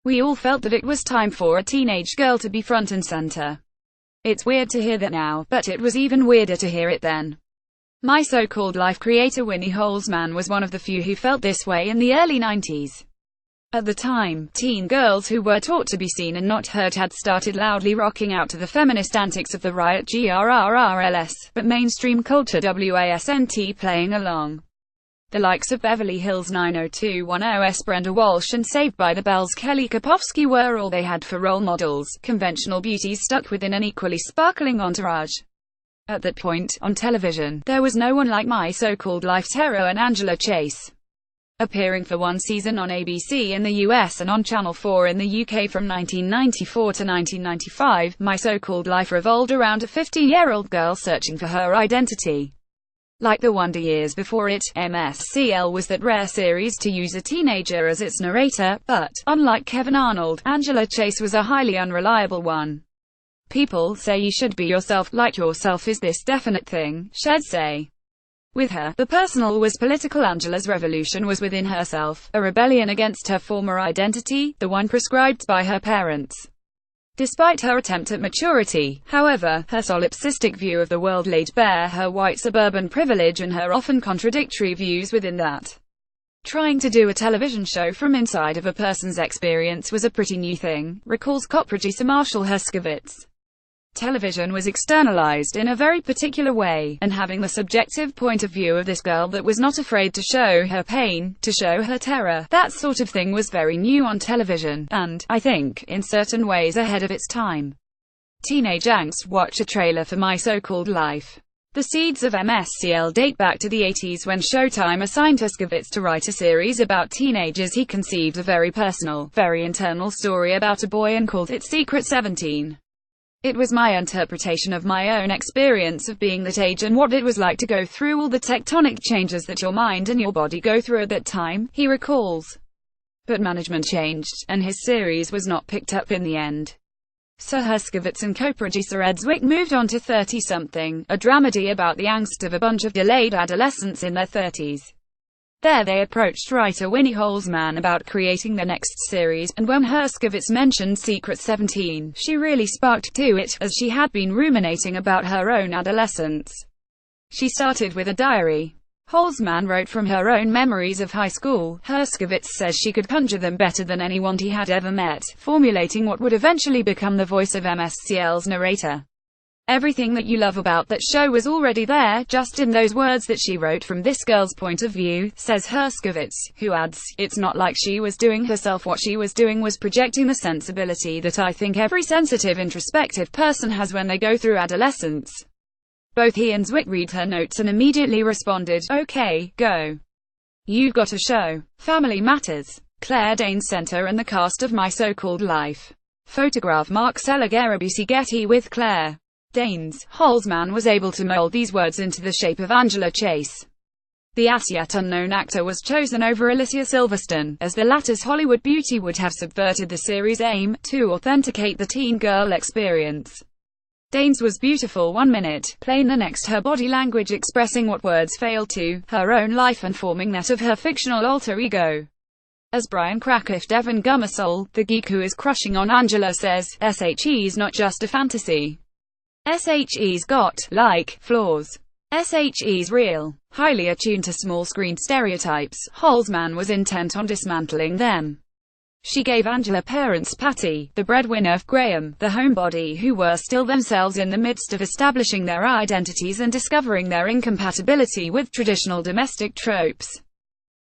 We all felt that it was time for a teenage girl to be front and center. It's weird to hear that now, but it was even weirder to hear it then. My So-Called Life creator Winnie Holzman was one of the few who felt this way in the early 90s. At the time, teen girls who were taught to be seen and not heard had started loudly rocking out to the feminist antics of the Riot grrrls, but mainstream culture wasn't playing along. The likes of Beverly Hills 90210's Brenda Walsh and Saved by the Bell's Kelly Kapowski were all they had for role models, conventional beauties stuck within an equally sparkling entourage. At that point, on television, there was no one like My So-Called Life's heroine Angela Chase. Appearing for one season on ABC in the US and on Channel 4 in the UK from 1994 to 1995, My So-Called Life revolved around a 50-year-old girl searching for her identity. Like the Wonder Years before it, MSCL was that rare series to use a teenager as its narrator, but, unlike Kevin Arnold, Angela Chase was a highly unreliable one. People say you should be yourself, like yourself is this definite thing, she'd say. With her, the personal was political. Angela's revolution was within herself, a rebellion against her former identity, the one prescribed by her parents. Despite her attempt at maturity, however, her solipsistic view of the world laid bare her white suburban privilege and her often contradictory views within that. Trying to do a television show from inside of a person's experience was a pretty new thing, recalls co-producer Marshall Herskovits. Television was externalized in a very particular way, and having the subjective point of view of this girl that was not afraid to show her pain, to show her terror, that sort of thing was very new on television, and, I think, in certain ways ahead of its time. Teenage angst. Watch a trailer for My So-Called Life. The seeds of MSCL date back to the 80s when Showtime assigned Herskovits to write a series about teenagers. He conceived a very personal, very internal story about a boy and called it Secret 17. It was my interpretation of my own experience of being that age and what it was like to go through all the tectonic changes that your mind and your body go through at that time, he recalls. But management changed, and his series was not picked up in the end. So Herskovits and co-producer Ed Zwick moved on to 30-something, a dramedy about the angst of a bunch of delayed adolescents in their 30s. There they approached writer Winnie Holzman about creating the next series, and when Herskovits mentioned Secret 17, she really sparked to it, as she had been ruminating about her own adolescence. She started with a diary. Holzman wrote from her own memories of high school. Herskovits says she could conjure them better than anyone he had ever met, formulating what would eventually become the voice of MSCL's narrator. Everything that you love about that show was already there, just in those words that she wrote from this girl's point of view, says Herskovits, who adds, it's not like she was doing herself. What she was doing was projecting the sensibility that I think every sensitive, introspective person has when they go through adolescence. Both he and Zwick read her notes and immediately responded, okay, go. You've got a show. Family Matters. Claire Danes Center and the cast of My So-Called Life. Photograph Mark Seliger. Getty with Claire Danes. Holzman was able to mold these words into the shape of Angela Chase. The as-yet-unknown actor was chosen over Alicia Silverstone, as the latter's Hollywood beauty would have subverted the series' aim, to authenticate the teen girl experience. Danes was beautiful one minute, plain the next, her body language expressing what words failed to, her own life and forming that of her fictional alter ego. As Brian Crackliff Devon Gummersole, the geek who is crushing on Angela, says, SHE's not just a fantasy. SHE's got, like, flaws. SHE's real. Highly attuned to small-screen stereotypes, Holzman was intent on dismantling them. She gave Angela parents Patty, the breadwinner, Graham, the homebody, who were still themselves in the midst of establishing their identities and discovering their incompatibility with traditional domestic tropes.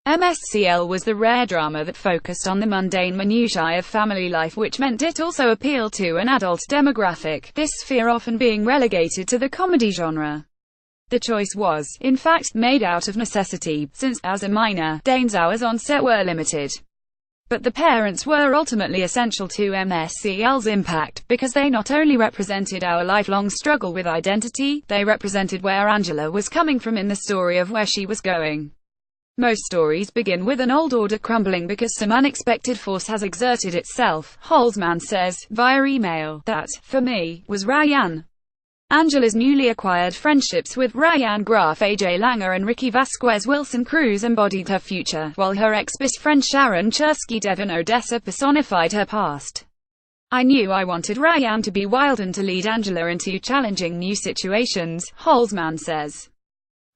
MSCL was the rare drama that focused on the mundane minutiae of family life, which meant it also appealed to an adult demographic, this sphere often being relegated to the comedy genre. The choice was, in fact, made out of necessity, since, as a minor, Danes' hours on set were limited. But the parents were ultimately essential to MSCL's impact, because they not only represented our lifelong struggle with identity, they represented where Angela was coming from in the story of where she was going. Most stories begin with an old order crumbling because some unexpected force has exerted itself, Holzman says, via email. That, for me, was Ryan. Angela's newly acquired friendships with Ryan Graff, AJ Langer and Ricky Vasquez Wilson Cruz embodied her future, while her ex-best friend Sharon Chursky Devon Odessa personified her past. I knew I wanted Ryan to be wild and to lead Angela into challenging new situations, Holzman says.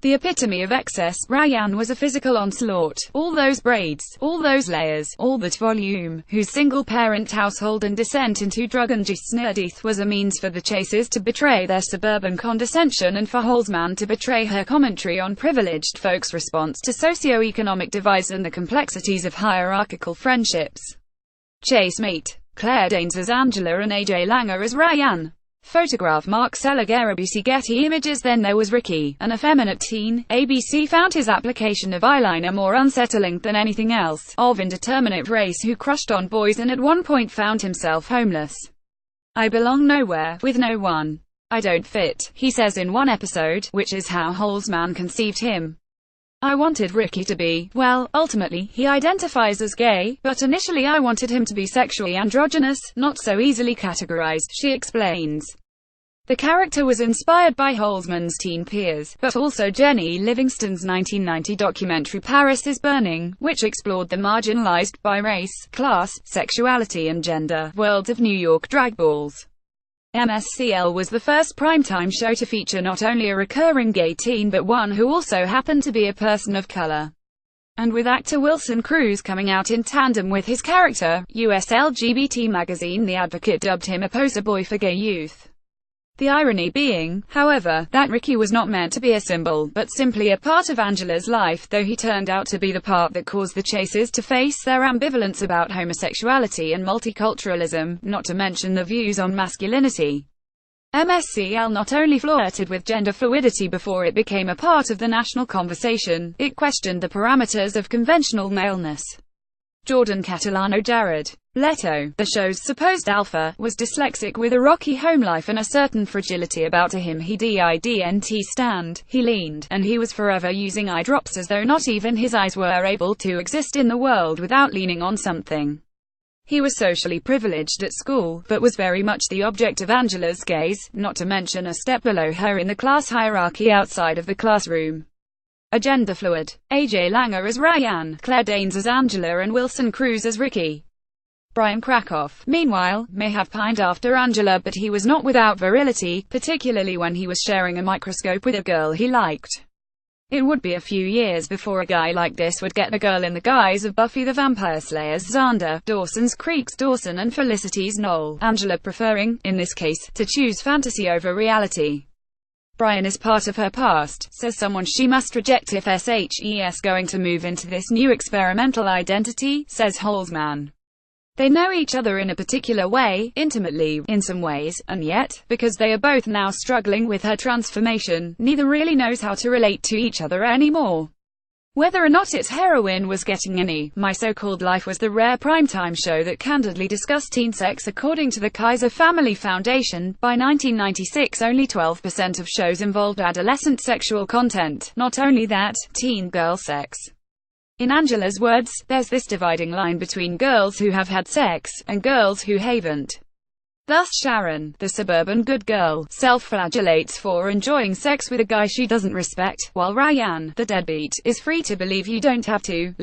The epitome of excess, Ryan was a physical onslaught. All those braids, all those layers, all that volume, whose single-parent household and descent into drug-induced nerdith was a means for the Chasers to betray their suburban condescension and for Holzman to betray her commentary on privileged folks' response to socio-economic divides and the complexities of hierarchical friendships. Chase mate. Claire Danes as Angela and AJ Langer as Ryan. Photograph Mark Seliger. ABC Getty Images. Then there was Ricky, an effeminate teen. ABC found his application of eyeliner more unsettling than anything else, of indeterminate race who crushed on boys and at one point found himself homeless. I belong nowhere, with no one. I don't fit, he says in one episode, which is how Holzman conceived him. I wanted Ricky to be, well, ultimately, he identifies as gay, but initially I wanted him to be sexually androgynous, not so easily categorized, she explains. The character was inspired by Holzman's teen peers, but also Jenny Livingston's 1990 documentary Paris is Burning, which explored the marginalized by race, class, sexuality and gender worlds of New York drag balls. MSCL was the first primetime show to feature not only a recurring gay teen but one who also happened to be a person of color. And with actor Wilson Cruz coming out in tandem with his character, US LGBT magazine The Advocate dubbed him a poster boy for gay youth. The irony being, however, that Ricky was not meant to be a symbol, but simply a part of Angela's life, though he turned out to be the part that caused the Chasers to face their ambivalence about homosexuality and multiculturalism, not to mention the views on masculinity. MSCL not only flirted with gender fluidity before it became a part of the national conversation, it questioned the parameters of conventional maleness. Jordan Catalano. Jared Leto, the show's supposed alpha, was dyslexic with a rocky home life and a certain fragility about him. He didn't stand, he leaned, and he was forever using eye drops as though not even his eyes were able to exist in the world without leaning on something. He was socially privileged at school, but was very much the object of Angela's gaze, not to mention a step below her in the class hierarchy outside of the classroom. A gender fluid. AJ Langer as Ryan, Claire Danes as Angela and Wilson Cruz as Ricky. Brian Krakoff, meanwhile, may have pined after Angela, but he was not without virility, particularly when he was sharing a microscope with a girl he liked. It would be a few years before a guy like this would get a girl in the guise of Buffy the Vampire Slayer's Xander, Dawson's Creek's Dawson and Felicity's Noel, Angela preferring, in this case, to choose fantasy over reality. Brian is part of her past, says someone she must reject if she's going to move into this new experimental identity, says Holzman. They know each other in a particular way, intimately, in some ways, and yet, because they are both now struggling with her transformation, neither really knows how to relate to each other anymore. Whether or not its heroine was getting any, My So-Called Life was the rare primetime show that candidly discussed teen sex. According to the Kaiser Family Foundation, by 1996 only 12% of shows involved adolescent sexual content. Not only that, teen girl sex. In Angela's words, there's this dividing line between girls who have had sex, and girls who haven't. Thus Sharon, the suburban good girl, self-flagellates for enjoying sex with a guy she doesn't respect, while Ryan, the deadbeat, is free to believe you don't have to,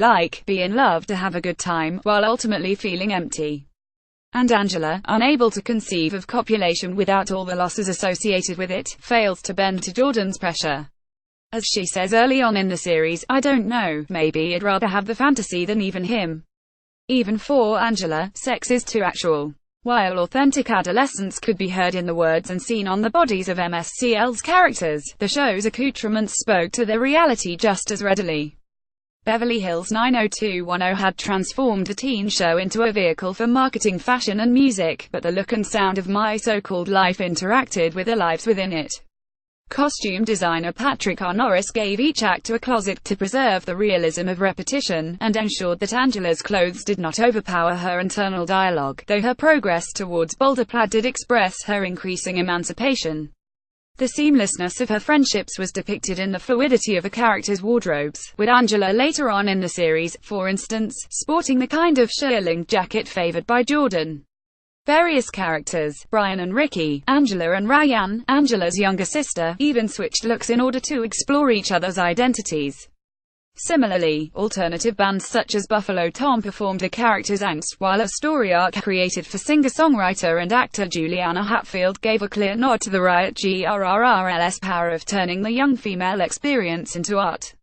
be in love to have a good time, while ultimately feeling empty. And Angela, unable to conceive of copulation without all the losses associated with it, fails to bend to Jordan's pressure. As she says early on in the series, I don't know, maybe I'd rather have the fantasy than even him. Even for Angela, sex is too actual. While authentic adolescence could be heard in the words and seen on the bodies of MSCL's characters, the show's accoutrements spoke to their reality just as readily. Beverly Hills 90210 had transformed the teen show into a vehicle for marketing fashion and music, but the look and sound of My So-Called Life interacted with the lives within it. Costume designer Patrick R. Norris gave each actor a closet to preserve the realism of repetition, and ensured that Angela's clothes did not overpower her internal dialogue, though her progress towards bolder plaid did express her increasing emancipation. The seamlessness of her friendships was depicted in the fluidity of the characters' wardrobes, with Angela later on in the series, for instance, sporting the kind of shearling jacket favored by Jordan. Various characters, Brian and Ricky, Angela and Ryan, Angela's younger sister, even switched looks in order to explore each other's identities. Similarly, alternative bands such as Buffalo Tom performed the character's angst, while a story arc created for singer-songwriter and actor Juliana Hatfield gave a clear nod to the Riot grrrls power of turning the young female experience into art.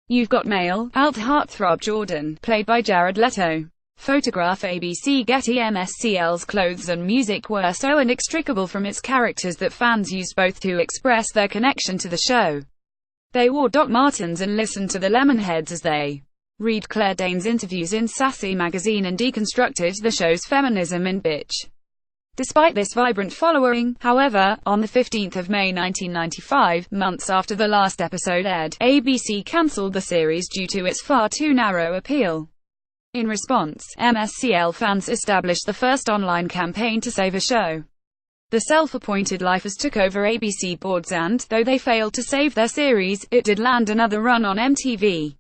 You've got male, alt heartthrob Jordan, played by Jared Leto. Photograph ABC Getty MSCL's clothes and music were so inextricable from its characters that fans used both to express their connection to the show. They wore Doc Martens and listened to the Lemonheads as they read Claire Danes' interviews in Sassy magazine and deconstructed the show's feminism in Bitch. Despite this vibrant following, however, on the 15th of May 1995, months after the last episode aired, ABC cancelled the series due to its far too narrow appeal. In response, MSCL fans established the first online campaign to save a show. The self-appointed lifers took over ABC boards and, though they failed to save their series, it did land another run on MTV.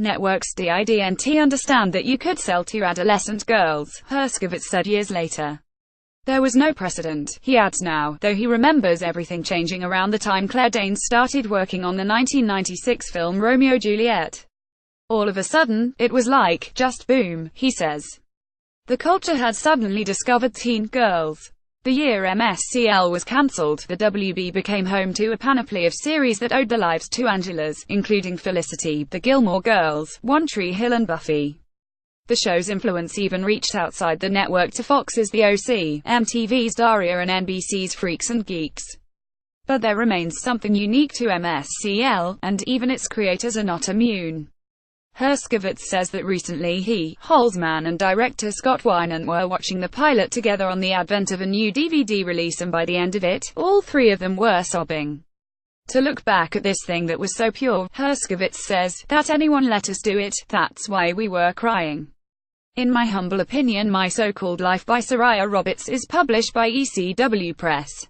Networks didn't understand that you could sell to adolescent girls, Herskovitz said years later. There was no precedent, he adds now, though he remembers everything changing around the time Claire Danes started working on the 1996 film Romeo Juliet. All of a sudden, it was like, just boom, he says. The culture had suddenly discovered teen girls. The year MSCL was cancelled, the WB became home to a panoply of series that owed their lives to Angelas, including Felicity, The Gilmore Girls, One Tree Hill and Buffy. The show's influence even reached outside the network to Fox's The OC, MTV's Daria and NBC's Freaks and Geeks. But there remains something unique to MSCL, and even its creators are not immune. Herskovitz says that recently he, Holzman and director Scott Weiland were watching the pilot together on the advent of a new DVD release, and by the end of it, all three of them were sobbing. To look back at this thing that was so pure, Herskovitz says, that anyone let us do it, that's why we were crying. In my humble opinion, My So-Called Life by Soraya Roberts is published by ECW Press.